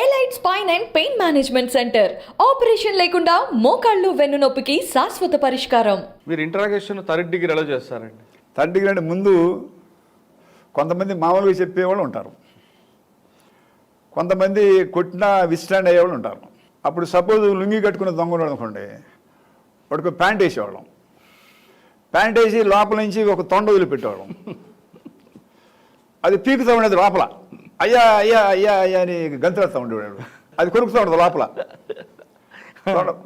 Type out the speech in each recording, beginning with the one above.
Elite spine and pain management centre operation లేకుండా మోకాళ్ళు వెన్నునొప్పికి శాశ్వత పరిష్కారం. మీరు ఇంటరాగేషన్ థర్డ్ డిగ్రీ ఎలా చేస్తారండి? థర్డ్ డిగ్రీ అంటే ముందు కొంతమంది మామూలుగా చెప్పేవాళ్ళు ఉంటారు, కొంతమంది కొట్టినా విస్టాండ్ అయ్యేవాళ్ళు ఉంటారు. అప్పుడు సపోజ్ లుంగి కట్టుకున్న దొంగలు అనుకోండి, వాడికి ప్యాంట్ వేసేవాళ్ళం. ప్యాంట్ వేసి లోపల నుంచి ఒక తొండ వదిలిపెట్టేవాళ్ళం. అది పీకుతూ ఉండేది లోపల, అయ్యా అయ్యా అయ్యా అయ్యా అని గంతులేస్తూ ఉండేవాడు. అది కొరుకుతూ ఉండదు లోపల.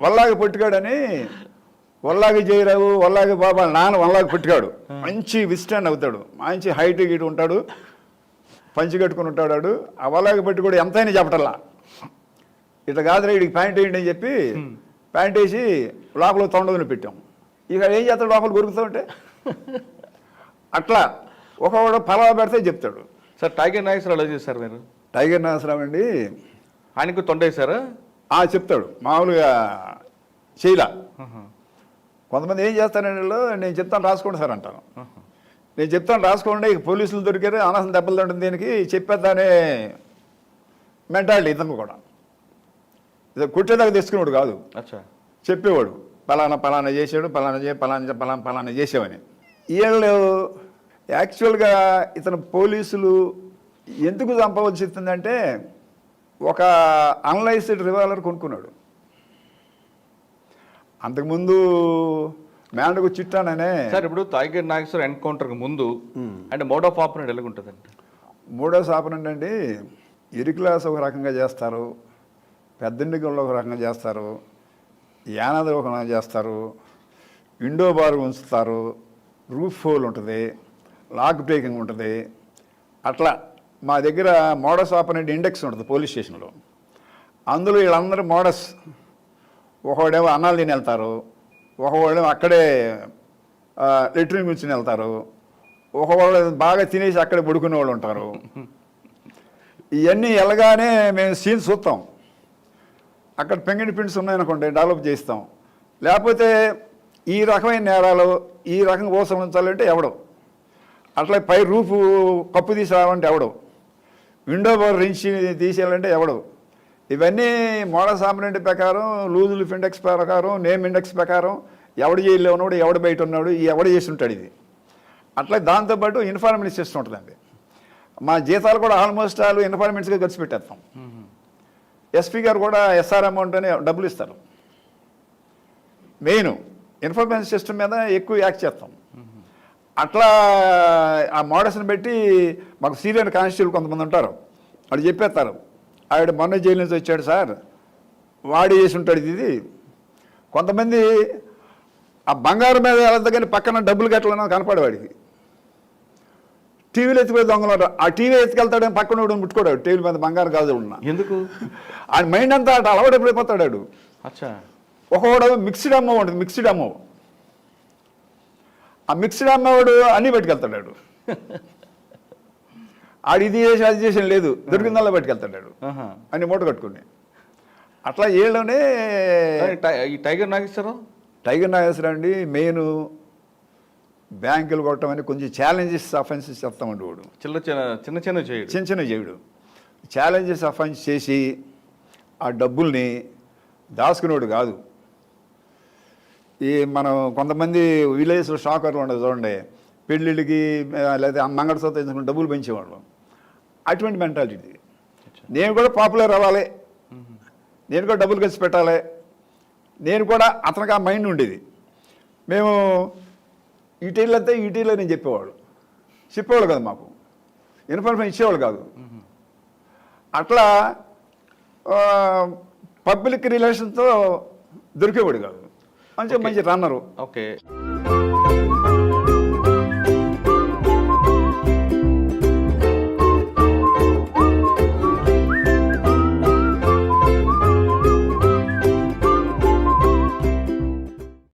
వల్లాగి పొట్టిగాడని, వల్లాగి జయరావు, వల్లాగి బాబా నాన్న వల్లాగి పొట్టిగాడు, మంచి విస్టాండ్ అవుతాడు, మంచి హైట్ గీటు ఉంటాడు, పంచి కట్టుకుని ఉంటాడు. వాడు ఆ వల్లాగి పట్టి కూడా ఎంతైనా చెప్పటల్లా, ఇట్లా కాదురా వీడికి ప్యాంట్ వేయండి అని చెప్పి ప్యాంట్ వేసి లోపల తొండని పెట్టాం. ఇక ఏం చేస్తాడు, లోపల కొరుకుతూ ఉంటే అట్లా ఒకవాడు పలావ పెడితే చెప్తాడు. సార్ టైగర్ నాగేశ్వరరావు ఎలా చేశారు మీరు? టైగర్ నాగేశ్వరరావు అండి, ఆయనకు తొండేశారా? చెప్తాడు మామూలుగా చేయలా. కొంతమంది ఏం చేస్తానండి, నేను చెప్తాను రాసుకోండి సార్ అంటాను. నేను చెప్తాను రాసుకోండి, ఇక పోలీసులు దొరికారు, అనవసరం దెబ్బలు తింటుంది దీనికి చెప్పేద్దానే మెంటాలిటీ ఇతను కూడా. కుట్టేదాకా తెచ్చుకునేవాడు కాదు, చెప్పేవాడు పలానా పలానా చేసాడు, పలానా చేసావని. వీళ్ళు యాక్చువల్గా ఇతను పోలీసులు ఎందుకు చంపవలసి వస్తుందంటే, ఒక అన్లైస్డ్ రివాల్వర్ కొనుక్కున్నాడు. అంతకుముందు మేండకు చిట్టాననే. సార్ ఇప్పుడు టైగర్ నాగేశ్వర ఎన్కౌంటర్కి ముందు అంటే మోడ్ ఆఫ్ ఆపరెంట్ ఎలా ఉంటుందండి? మోడ్ ఆఫ్ ఆపరెంట్ అండి, ఇరుక్లాస్ ఒక రకంగా చేస్తారు, పెద్దండిగంలో ఒక రకంగా చేస్తారు, యానాది ఒక రకంగా చేస్తారు, విండో బార్ ఉంచుతారు, రూఫ్ హోల్ ఉంటుంది, లాక్ బ్రేకింగ్ ఉంటుంది. అట్లా మా దగ్గర మోడస్ ఆపరెంట్ ఇండెక్స్ ఉంటుంది పోలీస్ స్టేషన్లో. అందులో వీళ్ళందరూ మోడస్, ఒకవాడేమో అన్నాలు తిని వెళ్తారు, ఒకవాడేమో అక్కడే లెట్రిన్ కూర్చుని వెళ్తారు, ఒకవాడు బాగా తినేసి అక్కడే పడుకునే వాళ్ళు ఉంటారు. ఇవన్నీ వెళ్ళగానే మేము సీన్స్ చూస్తాం. అక్కడ పెంగిడి ప్రింట్స్ ఉన్నాయనుకోండి డెవలప్ చేస్తాం. లేకపోతే ఈ రకమైన నేరాలు ఈ రకంగా ఓసం ఉంచాలంటే ఎవడు, అట్లా పై రూఫ్ కప్పు తీసేయాలంటే ఎవడు, విండో బోర్ రించి తీసేయాలంటే ఎవడు. ఇవన్నీ మోడస్ ఆపరెంట్ ప్రకారం, లూజ్ లిఫ్ ఇండెక్స్ ప్రకారం, నేమ్ ఇండెక్స్ ప్రకారం ఎవడు జైల్లో ఉన్నాడు, ఎవడు బయట ఉన్నాడు, ఎవడు చేసి ఉంటాడు ఇది. అట్లా దాంతోపాటు ఇన్ఫార్మెంట్స్ సిస్టమ్ ఉంటుందండి. మా జీతాలు కూడా ఆల్మోస్ట్ ఆల్ ఇన్ఫార్మెంట్స్గా ఖర్చు పెట్టేస్తాం. ఎస్పీ గారు కూడా ఎస్ఆర్ అమౌంట్ అని డబ్బులు ఇస్తారు. మెయిన్ ఇన్ఫర్మేషన్ సిస్టమ్ మీద ఎక్కువ యాక్ట్ చేస్తాం. అట్లా ఆ మోడల్స్ని బట్టి మాకు సీనియర్ కానిస్టేబుల్ కొంతమంది ఉంటారు, వాడు చెప్పేస్తారు, ఆవిడ మొన్న జైలు నుంచి వచ్చాడు సార్, వాడు చేసి ఉంటాడు ఇది. కొంతమంది ఆ బంగారం మీద వెళ్తా కానీ పక్కన డబ్బులు కట్టాలన్నా కనపడేవాడికి. టీవీలో ఎత్తిపోయి దొంగలు, ఆ టీవీ ఎత్తుకెళ్తాడని పక్కన ముట్టుకోడాడు, టీవీ మీద బంగారం కాదు ఉన్నా. ఎందుకు? ఆయన మైండ్ అంతా అటు అలవాటు ఎప్పుడైపోతాడు. ఒకవాడు మిక్స్డ్ అమ్మ ఉంటుంది, మిక్స్డ్ అమ్మ. ఆ మిక్స్డ్ అమ్మవాడు అన్నీ పట్టుకెళ్తాడు. ఆడు ఇది చేసి అది చేసి లేదు, దొరికిందల్లా పట్టుకెళ్తాడు అన్ని మూట కట్టుకుని. అట్లా ఏళ్ళనే ఈ టైగర్ నాగేశ్వరరావు అండి మెయిన్ బ్యాంకులు కొట్టడం అని కొంచెం ఛాలెంజెస్ అఫెన్సెస్ చేస్తామండి. వాడు చిన్న చేయడు, ఛాలెంజెస్ అఫెన్స్ చేసి ఆ డబ్బుల్ని దాచుకునేవాడు కాదు. ఈ మనం కొంతమంది విలేజ్లో షాకర్లు ఉండదు చూడండి, పెళ్ళిళ్ళకి లేదా మంగళసూత్రం తెచ్చుకుని డబ్బులు పెంచేవాళ్ళు. అటువంటి మెంటాలిటీ. నేను కూడా పాపులర్ అవ్వాలి, నేను కూడా డబ్బులు ఖర్చు పెట్టాలి, నేను కూడా అతనికి ఆ మైండ్ ఉండేది. మేము ఈటీలు అంతే ఈటీలో నేను చెప్పేవాళ్ళు కదా, మాకు ఇన్ఫర్మేషన్ ఇచ్చేవాళ్ళు కాదు. అట్లా పబ్లిక్ రిలేషన్తో దొరికేవాడు కాదు. మంచి రన్నరు. ఓకే.